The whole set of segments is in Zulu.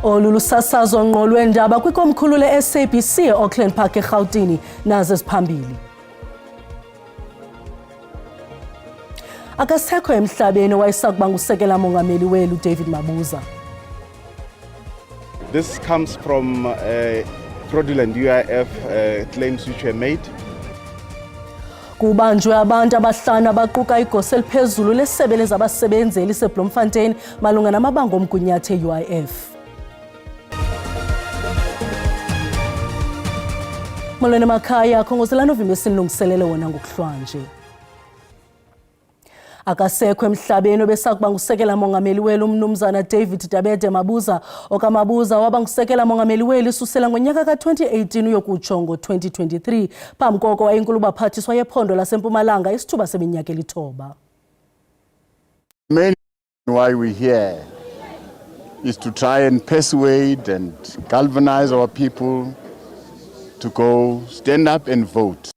Olulusasazo ngqo lwendaba kwikomkhulu le-SABC e-Auckland Park eGauteng nazo ziphambili. Akasekho emhlabeni owayesakuba ngusekela mongameli welu David Mabuza. This comes from fraudulent UIF claims which were made. Kubanjwe abantu abahlanu abaquka igosa eliphezulu lesebe lezabasebenzi eliseBloemfontein malunga namabango omgunyathi e-UIF. Molweni emakhaya, khongozelani uvimba esinilungiselele wona ngokuhlwanje. Akasekho emhlabeni obesakuba ngusekela mongameli welu umnumzana David Dabede Mabuza. OkaMabuza waba ngusekela mongameli welu isusela ngonyaka ka-2018 uyokutsho ngo-2023. Phambi koko wayeyinkulu-baphathiswa yephondo laseMpumalanga isithuba seminyaka elithoba. The main reason why we're here is to try and persuade and galvanize our people to go stand up and vote.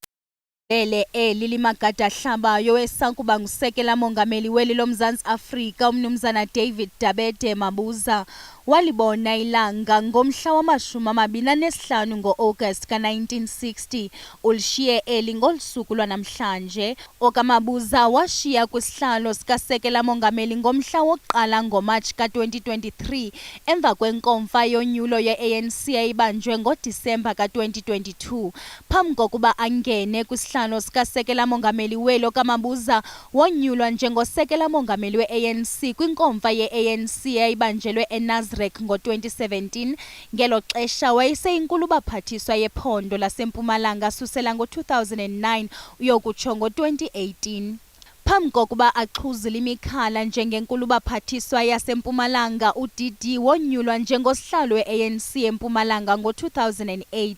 Lili Magada Hlabayo esakuba ngusekela mongameli weli loMzantsi Afrika umnumzana David Dabede Mabuza walibona ilanga ngomhla wama-25 ngo-August ka-1960 ulishiye eli ngolusuku lwanamhlanje. OkaMabuza washiya kwisihlalo sikasekela mongameli ngomhla wokuqala ngoMatshi ka-2023 emva kwenkomfa yonyulo ye-ANC eyayibanjwe ngoDisemba ka-2022. Phambi kokuba angene kwisihlalo sikasekela mongameli welo, OkaMabuza wonyulwa njengosekela mongameli we-ANC kwinkomfa ye-ANC eyayibanjelwe eNazareth ngo-2017. Ngelo xesha wayeseyinkulu-baphathiswa yephondo laseMpumalanga susela ngo-2009 uyokutsho ngo-2018. Phambi kokuba axhuzule imikhala njengenkulu-baphathiswa yaseMpumalanga, uDidi wonyulwa njengosihlalo we-ANC eMpumalanga ngo-2008.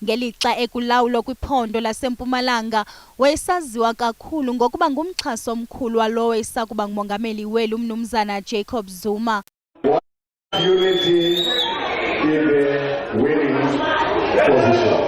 Ngelixa ekulawulo kwiphondo laseMpumalanga wayesaziwa kakhulu ngokuba ngumxhasi omkhulu walowo esakuba ngumongameli welu umnumzana Jacob Zuma. Unity is the winning position.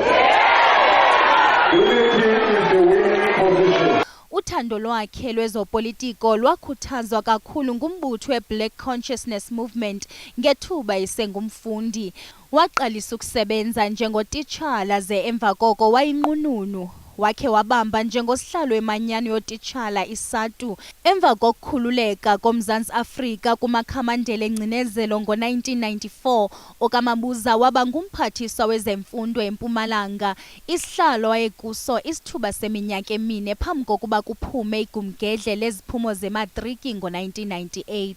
Unity is the winning position. Uthando lwakhe lwezopolitiko lwakhuthazwa kakhulu ngumbutho we-Black Consciousness Movement ngethuba esengumfundi. Waqalisa ukusebenza njengotitshala ze emva koko wayinqununu. Wakhe wabamba njengosihlalo wemanyano yotitshala iSATU. Emva kokukhululeka koMzantsi Afrika kumakhamandela engcinezelo ngo-1994, OkaMabuza waba ngumphathiswa wezemfundo eMpumalanga. Isihlalo wayekuso isithuba seminyaka emine phambi kokuba kuphume igumgedle leziphumo zematriki ngo-1998.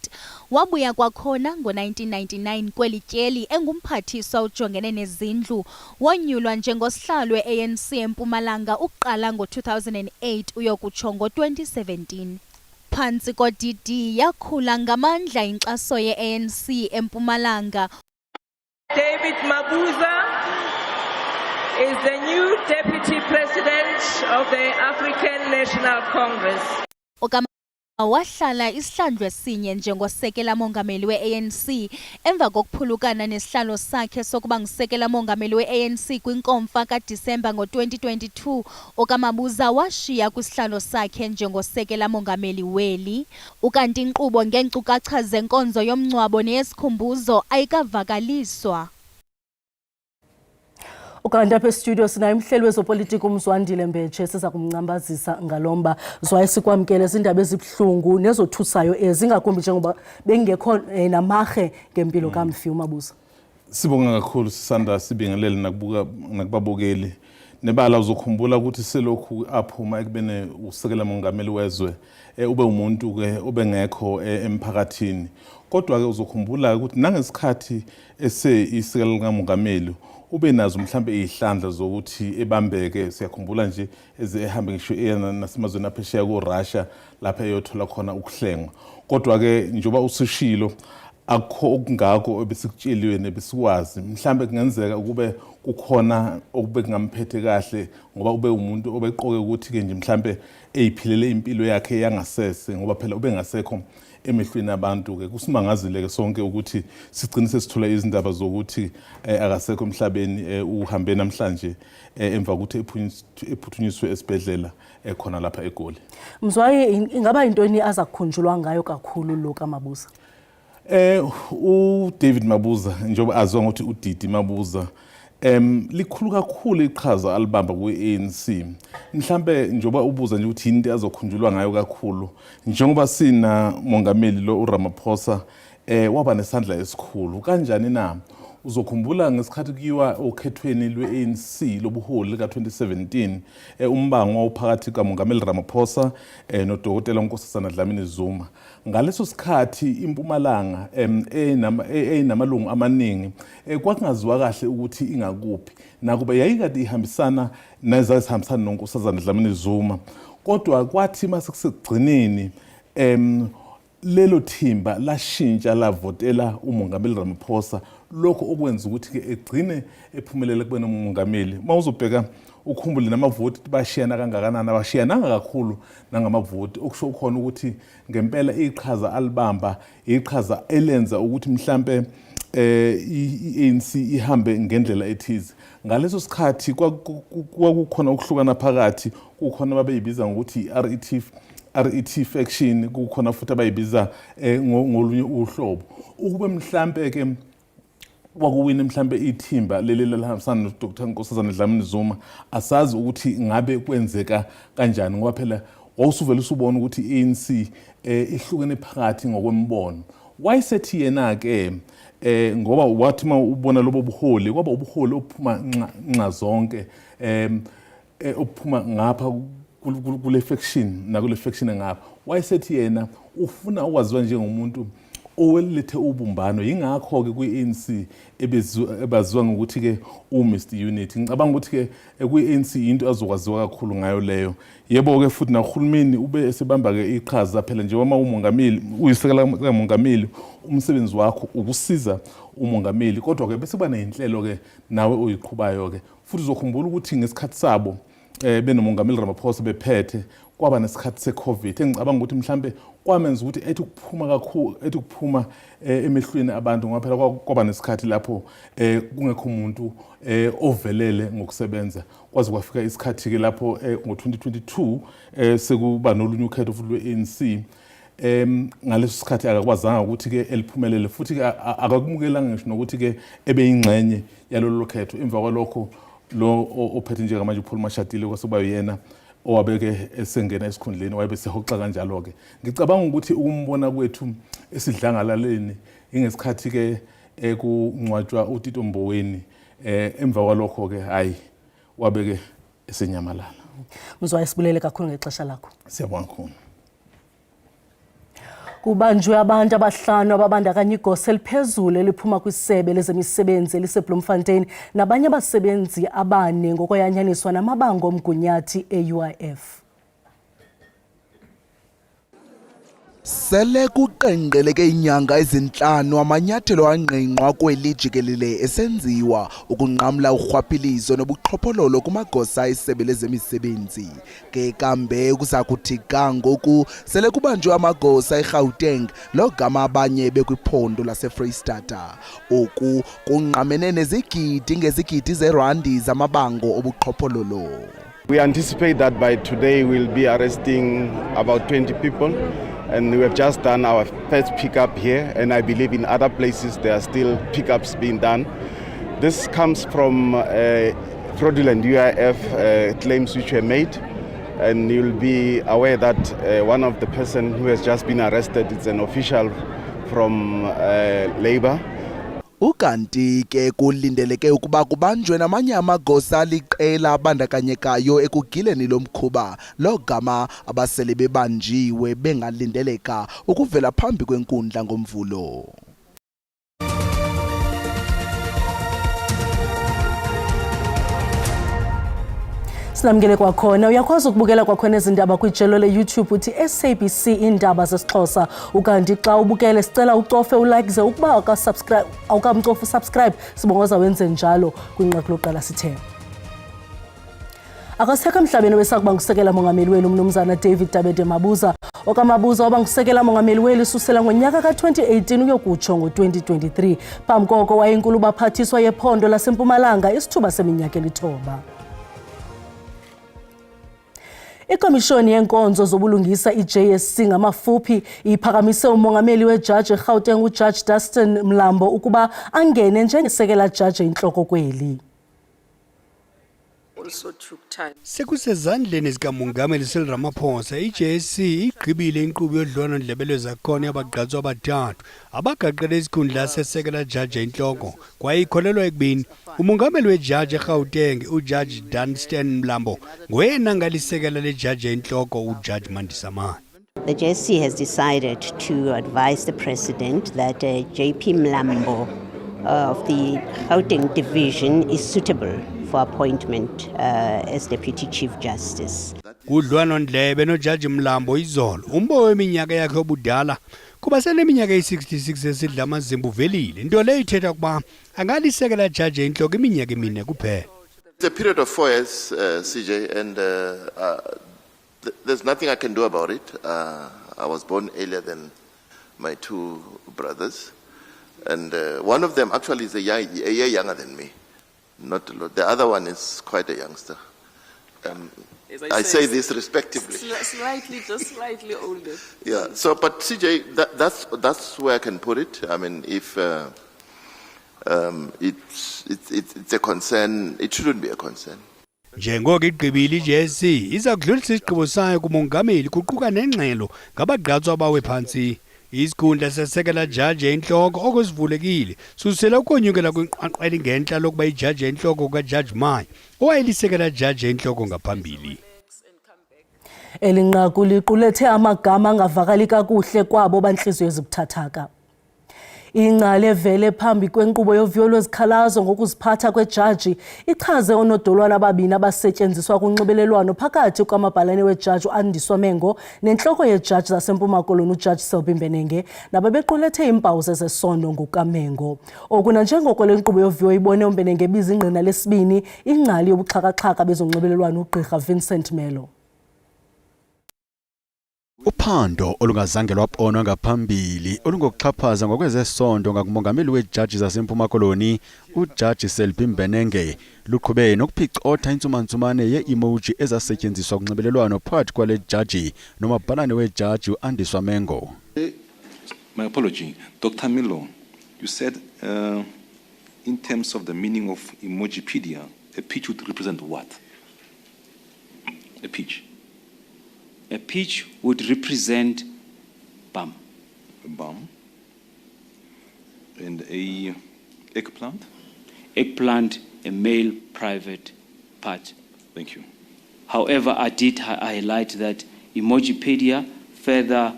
Wabuya kwakhona ngo-1999 kweli tyeli engumphathiswa ujongene nezindlu. Wonyulwa njengosihlalo we-ANC eMpumalanga uqala ngo-2008 uyokutsho ngo-2017. Phantsi koDidi yakhula ngamandla inkxaso ye-ANC eMpumalanga. David Mabuza is the new Deputy President of the African National Congress. Wahlala isihlandlo esinye njengosekela mongameli we-ANC emva kokuphulukana nesihlalo sakhe sokuba ngusekela mongameli we-ANC kwinkomfa kaDisemba ngo-2022. OkaMabuza washiya kwisihlalo sakhe njengosekela mongameli weli. Ukanti inkqubo ngeenkcukacha zenkonzo yomngcwabo neyesikhumbuzo ayikavakaliswa. Ukanti apha estudio sinaye umhleli wezopolitiko uMzwandile Mbetshe siza kumncambazisa ngalomba zwaye sikwamkele izindaba ezibuhlungu nezothusayo ezingakumbi njengoba bengekho namahe ngempilo kaMfi uMabuza. Sibonga kakhulu sisanda sibingelele nakubabukeli. Nebala uzokhumbula ukuthi selokhu aphuma ekubene usekela mongameli wezwe ube umuntu ke obengekho emphakathini. Kodwa ke uzokhumbula ukuthi nangesikhathi isekela likamongameli ube nazo mhlambe izihlandla zokuthi ebambeke. Siyakhumbula nje ehambe ngisho nasemazweni aphesheya ko-Russia lapha eyothola khona ukuhlengwa. Kodwa ke njengoba usishilo akho okungako ebesikutsheliwe nebesikwazi, mhlambe kungenzeka ukube kukhona okube kungamphethe kahle ngoba ube umuntu obeqoke ukuthi ke nje mhlambe eyiphilele impilo yakhe yangasese ngoba phela ube ngasekho emehlweni abantu ke. Kusimangazile ke sonke ukuthi sigcine sesithola izindaba zokuthi akasekho emhlabeni uhambe namhlanje emva ukuthi ephuthunyiswe esibhedlela khona lapha eGoli. Mzwaye ingaba intoni azakukhunjulwa ngayo kakhulu lo kaMabuza? David Mabuza njengoba aziwa ngokuthi uDidi Mabuza likhulu kakhulu iqhaza alibamba kwe-ANC. Mhlambe njengoba ubuza nje ukuthi into azokhunjulwa ngayo kakhulu njengoba sina mongameli lo uRamaphosa waba nesandla esikhulu kanjani na uzokhumbula ngesikhathi kuyiwa okhethweni lwe-ANC lobuholi ka-2017 umbango wawuphakathi kamongameli Ramaphosa noDokotela uNkosazana Dlamini Zuma. Ngaleso sikhathi impumalanga enamalungu amaningi kwakungaziwa kahle ukuthi ingakuphi nakuba yayikade ihambisana nezihambisana noNkosazana Dlamini Zuma kodwa kwathi masekusegcineni lelo thimba lashintsha lavotela umongameli Ramaphosa lokho okwenza ukuthi ke egcine ephumelele kubena umongameli. Mawuzobheka ukhumbule namavoti bashiyana kangakanani abashiyana kakhulu nangamavoti okusho khona ukuthi ngempela iqhaza alibamba iqhaza elenza ukuthi mhlambe iANC ihambe ngendlela ethize. Ngaleso sikhathi kwakukhona ukuhlukana phakathi kukhona babeyibiza ngokuthi RET faction kukhona futhi abayibiza ngolunye uhlobo ukube mhlambe ke kwakuwina mhlambe ithimba leli lahambisana noDr Nkosazana Dlamini Zuma asazi ukuthi ngabe kwenzeka kanjani ngoba phela wawusuvela usubona ukuthi iANC ihlukene phakathi ngokwembono. Wayesethi yena ke ngoba wathi ubona lobo buholi kwaba ubuholi ophuma nqa zonke ophuma ngapha kule faction nakule faction engapha. Wayesethi yena ufuna ukwaziwa njengomuntu owelethe ubumbano yingakho ke kwi-ANC ebaziwa ngokuthi ke uMr Unity. Ngicabanga ukuthi ke kwi-ANC into azokwaziwa kakhulu ngayo leyo. Yebo ke futhi nohulumeni ube esebamba ke iqhaza phela nje uma umongameli uyisekela kamongameli umsebenzi wakho ukusiza umongameli kodwa ke bese kuba nezinhlelo ke nawe oyiqhubayo ke futhi uzokhumbula ukuthi ngesikhathi sabo benomongameli Ramaphosa bephethe kwaba nesikhathi seCovid engicabanga ukuthi mhlambe kwamenza ukuthi ethi ukuphuma kakhulu ethi ukuphuma emehlweni abantu ngoba phela kwaba nesikhathi lapho kungekho umuntu ovelele ngokusebenza kwaze kwafika isikhathi ke lapho ngo2022 sekuba nolunye ukhetho futhi lwe-ANC ngaleso sikhathi akakwazanga ukuthi ke eliphumelele futhi ke akakumukelanga ngisho nokuthi ke ebeyingxenye yalolu khetho emva kwalokho lo ophethe njengamanje uPaul Mashatile kwaseba yena owabeke esengena esikhundleni wayebesehoxa kanjalo ke. Ngicabanga ukuthi ukumbona kwethu esidlangalaleni ingesikhathi ke kungcwatshwa uTito Mboweni emva kwalokho ke hayi wabeke esenyamalala. Mzwayisibulele kakhulu ngexesha lakho. Siyabonga kakhulu. Kubanjwe abantu abahlanu ababandakanya igosa eliphezulu eliphuma kwisebe lezemisebenzi eliseBloemfontein nabanye abasebenzi abane ngokuyanyaniswa namabango omgunyathi eUIF. Sele kuqenqeleke inyanga ezinhlanu amanyathelo angqengqwa kwelijikelele esenziwa ukunqamla urhwaphilizo nobuqhophololo kumagosa esebe lezemisebenzi. Ke kambe kuzakuthi ngoku sele kubanjwe amagosa eGauteng logama abanye bekwiphondo laseFreystata. Oku kunqamene nezigidi ngezigidi zerandi zamabango obuqhophololo. We anticipate that by today we'll be arresting about 20 people. And we have just done our first pickup here, and I believe in other places there are still pickups being done. This comes from fraudulent UIF claims which were made, and you'll be aware that one of the person who has just been arrested is an official from Labour. Ukanti ke kulindeleke ukuba kubanjwe namanye amagosa aliqela abandakanyekayo ekugileni lomkhuba logama abasele bebanjiwe bengalindeleka ukuvela phambi kwenkundla ngomvulo. Sinamngele kwakhona uyakwazi ukubukela kwakhona izindaba kwijelo leYouTube uthi SABC indaba zesiXhosa ukanti xa ubukele sicela ucofe ulike ze ukuba akasubscribe awukamcofa subscribe sibongoza wenze njalo kwinqaku loqala sithe akasekho emhlabeni besakuba ngusekela mongameli weli umnumzana David Tabede Mabuza okamabuza waba ngusekela mongameli weli susela ngonyaka ka2018 uyokutsho ngo2023 phambi koko wayenkulu baphathiswa yephondo laseMpumalanga isithuba seminyaka elithoba. Ikomishoni yenkonzo zobulungisa iJSC ngamafuphi iphakamise umongameli wejaji eGauteng uJudge Dustin Mlambo ukuba angene njengesekela jaji inhloko kweli. Sekusezandleni zikamongameli Cyril Ramaphosa, iJSC igqibile inkqubo yodlwana ndlebelo zakhono yabagqatswa abathathu abagaqele isikhundla sesekela jaji inhloko kwaye ikholelwa ekubeni umongameli wejaji eGauteng uJudge Dustin Mlambo ngoyena ngalisekela lejaji inhloko uJudge Mandisa Mane. The JSC has decided to advise the President that JP Mlambo of the Gauteng Division is suitable for appointment as Deputy Chief Justice. Kudlwana ndlebe noJudge Mlambo izolo umbo weminyaka yakhe obudala kuba seneminyaka e66 esidla amazimba uvelile nto leyo ithetha ukuba angalisekela jaji inhloko iminyaka emine kuphela. It's a period of 4 years, CJ, and there's nothing I can do about it. I was born earlier than my two brothers, and one of them actually is a year younger than me. Not a lot. The other one is quite a youngster. I say this respectively. Just slightly older. Yeah. So, but CJ, that's where I can put it. I mean, if it's a concern, it shouldn't be a concern. Njengoko igqibile iJSC iza kudlulisa isigqibo sayo kumongameli kuquka nengxelo ngabagqatswa abawe phansi. Isikhundla sesekela jaji enhloko okusivulekile susela ukonyukela kwinqanqwela ngentla lokuba ijaji enhloko kaJudge Mane owayelisekela jaji enhloko ngaphambili. Elinqaku liqulethe amagama angavakali kakuhle kwabo banhliziyo ezibuthathaka. Ingqale evele phambi kwenkqubo yoviwo lwezikhalazo ngokuziphatha kwejaji ichaze onodolwana ababini abasetyenziswa kunxibelelwano phakathi kwamabhalane wejaji uAndiswa Mengo nenhloko yejaji zaseMpuma Koloni uJudge Selby Mbenenge nababequlethe iimpawu zezesondo ngukaMengo. Okuna njengoko le nkqubo yoviwo ibone uMbenenge ebiza ingqina lesibini ingcali yobuxhakaxhaka bezonxibelelwano uGqirha Vincent Melo. Uphando olungazange lwabonwa ngaphambili olungokuxhaphaza ngokwezesondo ngakumongameli wejaji zaseMpuma Koloni uJudge Selby Mbenenge luqhube nokuphicotha insumansumane ye-emoji ezasetyenziswa kunxibelelwano phakathi kwale jaji nomabhalane wejaji uAndiswa Mengo. My apology, Dr. Milo, you said in terms of the meaning of Emojipedia, a peach would represent what? A peach. A peach would represent bum. A bum. And a eggplant? Eggplant, a male private part. Thank you. However, I did highlight that Emojipedia further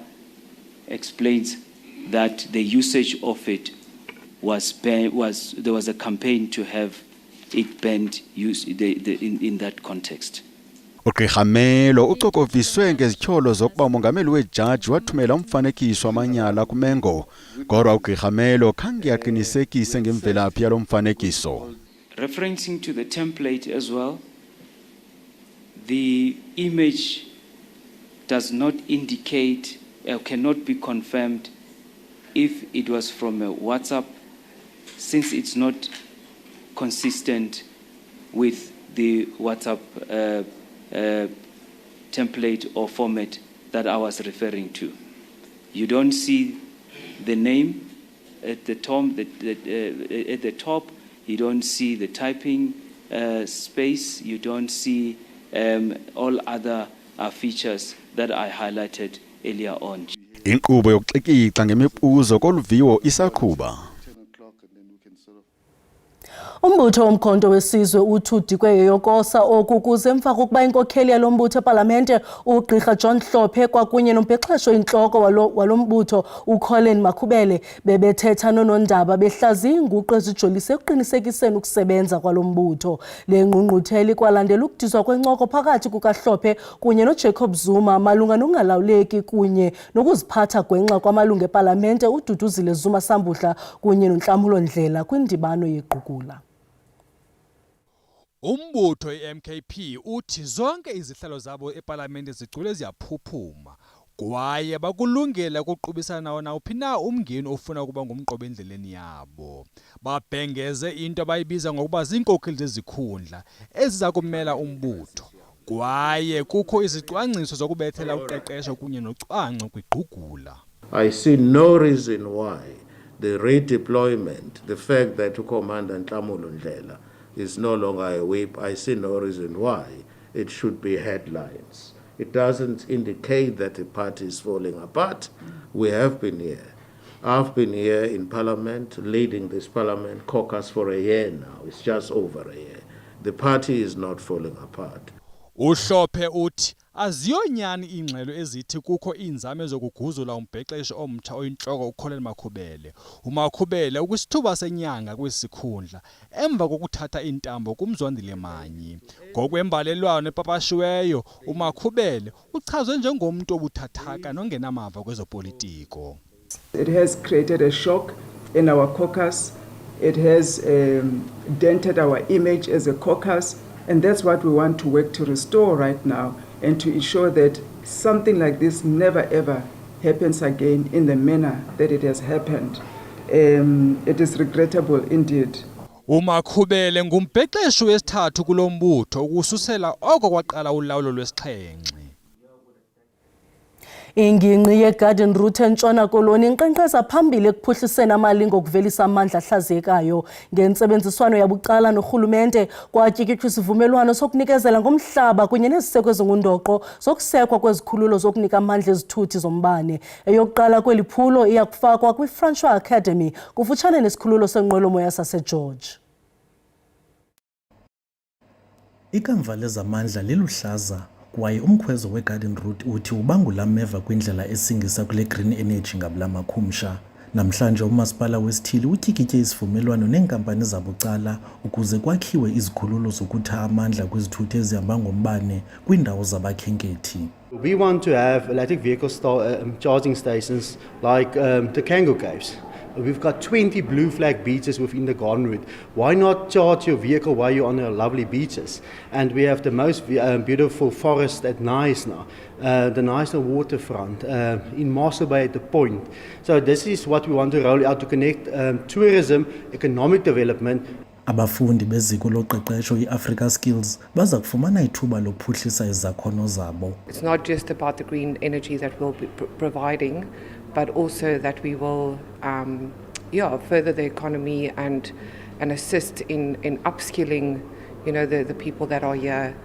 explains that the usage of it there was a campaign to have it banned in that context. uGqirha Melo ucokoviswe ngezityholo zokuba umongameli wejaji wathumela umfanekiso amanyala kuMengo kodwa uGqirha Melo khange aqinisekise ngemvelaphi yalo mfanekiso. Referencing to the template as well, the image does not indicate or cannot be confirmed if it was from a WhatsApp, since it's not consistent with the WhatsApp template or format that I was referring to. You don't see the name at the top, you don't see the typing space, you don't see all other features that I highlighted earlier on. Inkqubo yokuxikixa ngemibuzo koluviwo isaqhuba. Umbutho womkhonto wesizwe uthi kweyokosa oku kuze emva kokuba inkokheli yalombutho eParlamente uGqirha John Hlophe kwakunye nombhexesho inhloko walombutho uColin Makhubele bebethetha nonondaba behlaziya inguqu ezijolise ekuqinisekiseni ukusebenza kwalombutho. Le ngqungquthela ikwalandela ukudizwa kwencoko phakathi kukaHlophe kunye noJacob Zuma malunga nokungalawuleki kunye nokuziphatha gwenxa kwamalungu eParlamente uDuduzile Zuma Sambuhla kunye noNhlamulo Ndlela kwindibano yeGqukula. Umbutho iMKP uthi zonke izihlalo zabo eParlamente zigcwele ziyaphuphuma kwaye bakulungela ukuqubisana nawo nawuphi na umngeni ofuna ukuba ngumqobo endleleni yabo. Babhengeze into abayibiza ngokuba ziinkokheli zezikhundla eziza kumela umbutho kwaye kukho izicwangciso zokubethela uqeqesho kunye nocwangco kwigqugula. I see no reason why the redeployment, the fact that Commander Nhlamulo Ndlela is no longer a whip, I see no reason why it should be headlines. It doesn't indicate that the party is falling apart. We have been here. I've been here in Parliament, leading this Parliament caucus for a year now. It's just over a year. The party is not falling apart. Uhlophe uthi aziyonyani ingxelo ezithi kukho inzame zokuguzula umbhexeshi omtsha oyinhloko uKholeni Makhubele. uMakhubele ukwisithuba senyanga kwisikhundla emva kokuthatha intambo kuMzwandile Manyi. Ngokwembalelwano epapashiweyo, uMakhubele uchazwe njengomuntu obuthathaka nongenamava kwezopolitiko. It has created a shock in our caucus. It has dented our image as a caucus. And that's what we want to work to restore right now and to ensure that something like this never ever happens again in the manner that it has happened. It is regrettable indeed. uMakhubele ngumbhexeshi wesithathu kulombutho ukususela oko kwaqala ulawulo lwesixhenxe. Ingingqi yeGarden Route eNtshona Koloni inkqenkqeza phambili ekuphuhliseni amalingo okuvelisa amandla ahlaziyekayo ngentsebenziswano yabucala norhulumente kwatyikitya isivumelwano sokunikezela ngomhlaba kunye neziseko ezingundoqo zokusekwa kwezikhululo zokunika amandla ezithuthi zombane. Eyokuqala kweli phulo iya kufakwa kwiFrancois Academy kufutshane nesikhululo senqwelomoya saseGeorge. Ikamva lezamandla liluhlaza kwaye umkhwezo weGarden Route uthi ubangula meva kwindlela esingisa kule green energy ngabula makhumsha. Namhlanje umasipala wesithili utyikitye isivumelwano neenkampani zabucala ukuze kwakhiwe izikhululo zokutha amandla kwizithuthi ezihamba ngombane kwiindawo zabakhenkethi. We want to have electric vehicle charging stations like the Kango Caves. We've got 20 blue flag beaches within the Garden Route. Why not charge your vehicle while you're on our lovely beaches? And we have the most beautiful forest at Knysna, the Knysna waterfront, in Mossel Bay at the Point. So this is what we want to roll out to connect tourism, economic development. Abafundi beziko loqeqesho iAfrica Skills baza kufumana ithuba lokuphuhlisa izakhono zabo. It's not just about the green energy that we'll be providing, but also that we will further the economy and assist in upskilling, the people that are here,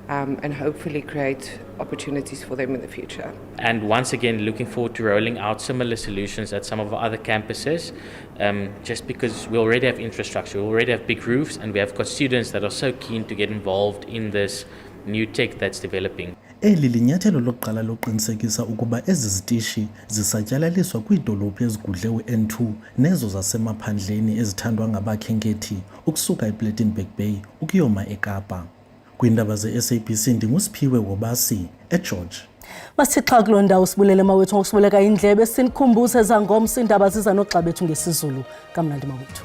and hopefully create opportunities for them in the future. And once again, looking forward to rolling out similar solutions at some of our other campuses, just because we already have infrastructure, we already have big roofs, and we have got students that are so keen to get involved in this new tech that's developing. Eli linyathelo lokuqala loqinisekisa ukuba ezi zitishi zisatyalaliswa kwiidolophu ezigudle u-N2 nezo zasemaphandleni ezithandwa ngabakhenkethi ukusuka ePlettenberg Bay ukuyoma eKapa. Kwiindaba ze-SABC ndingusiphiwe Wobasi eGeorge. Masithi xa kuloo ndawo sibulele mawethu ngokusibuleka indlebe sinikhumbuze zangomso iindaba ziza noxa bethu ngesiZulu. Kamnandi mawethu.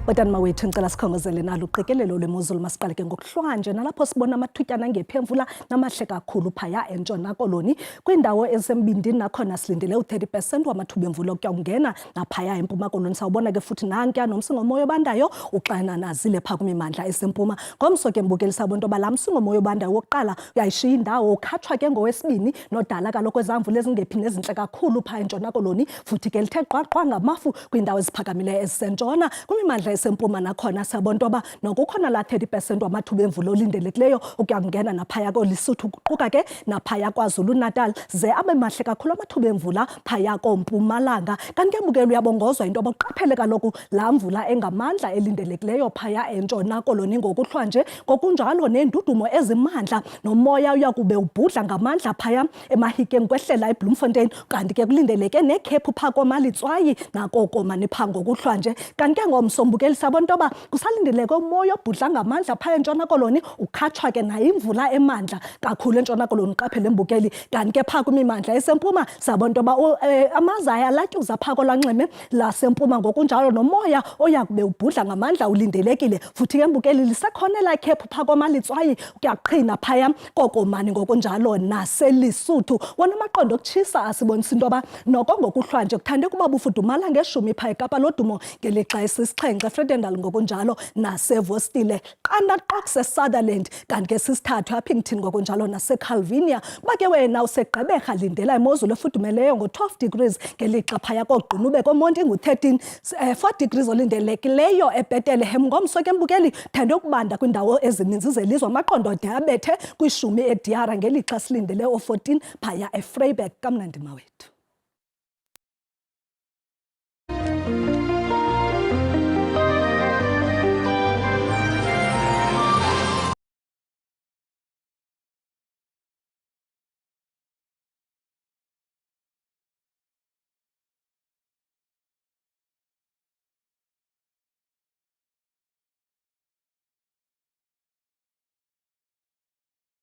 Botani mawethu ngicela sikhongozele nalo uqikelelo lwemozulu masiqale ke ngokuhlwanje nalapho sibona amathutyana ngephemvula namahle kakhulu phaya eNtshona Koloni kwindawo esembindini nakhona silindele u30% wamathuba emvula okuyawungena naphaya eMpuma Koloni. Sawubona ke futhi nankuya nomsingomoya obandayo uxana nazile pha kwimimandla esempuma. Ngomso ke mbukelisa bonto bala msingomoya obandayo wokuqala uyayishiya indawo ukhatshwa ke ngowesibini nodala kaloko ezamvula ezingephi nezinhle kakhulu pha eNtshona Koloni futhi ke lithe qwaqwa ngamafu kwindawo eziphakamileyo esentshona kwimimandla esempuma nakhona sabonto ba nokukhona la 30% wamathuba emvula olindelekileyo ukuyangena naphaya koLesotho kuquka ke naphaya kwaZulu Natal ze abe mahle kakhulu amathuba emvula phaya koMpumalanga. Kanti ke bukele uyabongozwa into abakuqaphele kaloku la mvula engamandla elindelekileyo phaya eNtshona Koloni ngokuhlwanje ngokunjalo nendudumo ezimandla nomoya uyakube ubhudla ngamandla phaya eMahikeng kwehlela eBloemfontein kanti ke kulindeleke nekhephu pha koMalitswayi nakokoma nephango ngokuhlwanje. Kanti ke ngomso mbukeli sabona into yoba kusalindeleke umoya obhudla ngamandla phaya eNtshona Koloni ukhatshwa ke nayo imvula emandla kakhulu eNtshona Koloni qaphele mbukeli kanti ke phaa kwimimandla esempuma sabona into yoba amaza ayalatyuza phaa kolwanxeme lasempuma ngokunjalo nomoya oya kube ubhudla ngamandla ulindelekile futhi ke mbukeli lisekhona elakhephu phaa kwamalitswayi kuyaqhina phaya kokomani ngokunjalo naseLisuthu wona amaqondo okutshisa asibonisa into yoba noko ngokuhlwa nje kuthande kuba bufudumala ngeshumi phaa eKapa lodumo ngelixa esisixhenxe Fredendal ngokunjalo nasevostile qanda qaq seSutherland kanti ke sisithathu ePinkton ngokunjalo naseCalvinia bake wena usegqeberha lindela imozulu efudumeleyo ngo-12 degrees ngelixa phaya koGqunube koMonti ngu-13 4 degrees olindelekileyo eBethlehem ngomso ke mbukeli thande ukubanda kwindawo ezininzi zelizwe amaqondo ade abethe kwishumi eDiara ngelixa silindele o-14 phaya eVryburg kamnandi mawethu.